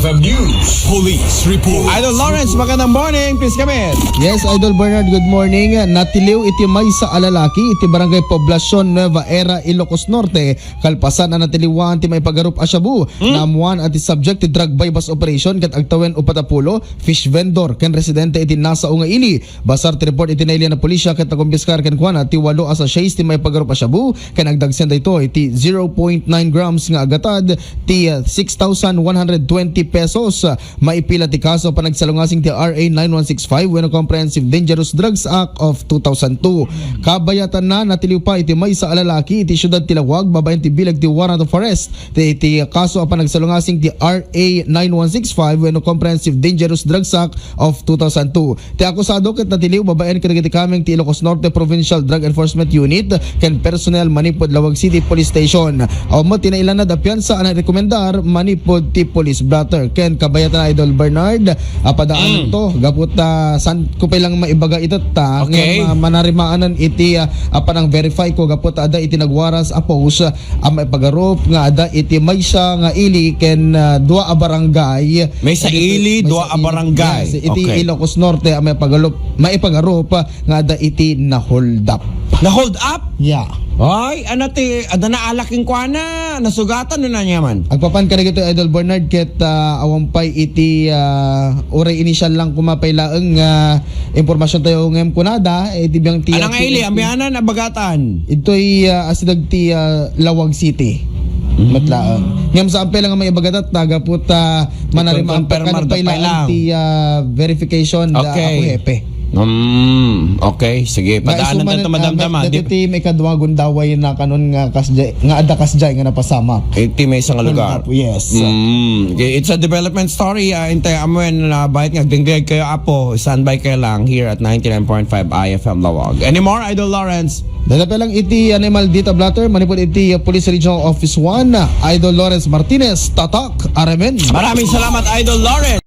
IFM News Police Report. Idol Lawrence, magandang morning. Please come in. Yes, Idol Bernard, good morning. Natiliw iti may sa alalaki, iti barangay Poblacion Nueva Era, Ilocos Norte. Kalpasan na natiliwan ti may pagarup asyabu. Namuan at subject ti drug buy bus operation kat agtawen upatapulo, fish vendor, ken residente iti nasa unga ili. Basar ti report iti nailian na pulisya kat nakumpiskar ken kuana ti 8 asa 6 ti may pagarup asyabu. Ken agdagsen dayto iti 0.9 grams nga agatad ti 6,120 pesos. Maipila ti kaso panagsalungasing ti RA 9165 when a Comprehensive Dangerous Drugs Act of 2002. Kabayatan na natiliw pa iti may sa alalaki iti syudad Tilawag babayan ti bilag ti warrant of arrest iti kaso panagsalungasing ti RA 9165 when a Comprehensive Dangerous Drugs Act of 2002. Ti akusado ket natiliw babayan ket kameng ti Ilocos Norte Provincial Drug Enforcement Unit ken personnel manipod Lawag City Police Station. Mo tinailan na dapiansa ang rekomendar manipod ti police blatter ken kabayatan na Idol Bernard padaan to gapot san ko pa lang maibaga ito ta Okay. nga manarimaan iti panang verify ko gapot ada iti nagwaras apos may pagarup nga ada iti may siya nga ili ken dua a barangay May sa ili, dua a barangay. Yes, iti Okay. Ilocos Norte may pagarup nga ada iti na hold up. Na hold up? Yeah. Ay, ada na alaking kuana. Nasugatan na niya man. Agpapan ka na gito Idol Bernard ket awampay iti oray initial lang kumapay laeng impormasyon tayo ngem kunada iti biyang ti Anang ili, amyanan na bagatan. ito'y asidag ti Lawag City. Matlaang. Ngam sa ampel lang may ibagatat tagaput manarimaan pa Confirmar kanang pay dapay lang. lang ti verification da Okay. ako hepe. Okay, sige. Padaanan na ito madamdama. Dati may kadwagon daway na kanon nga kasjay nga ada kasjay nga napasama. Iti may isang lugar. Yes. Okay, it's a development story. Intay amuin na bahit nga dinggay kayo apo. Standby kayo lang here at 99.5 IFM Lawag. Any more, Idol Lawrence? Dala pa lang iti Animal Data Blatter manipod iti Police Regional Office 1 Idol Lawrence Martinez Tatak Aramen. Maraming salamat, Idol Lawrence.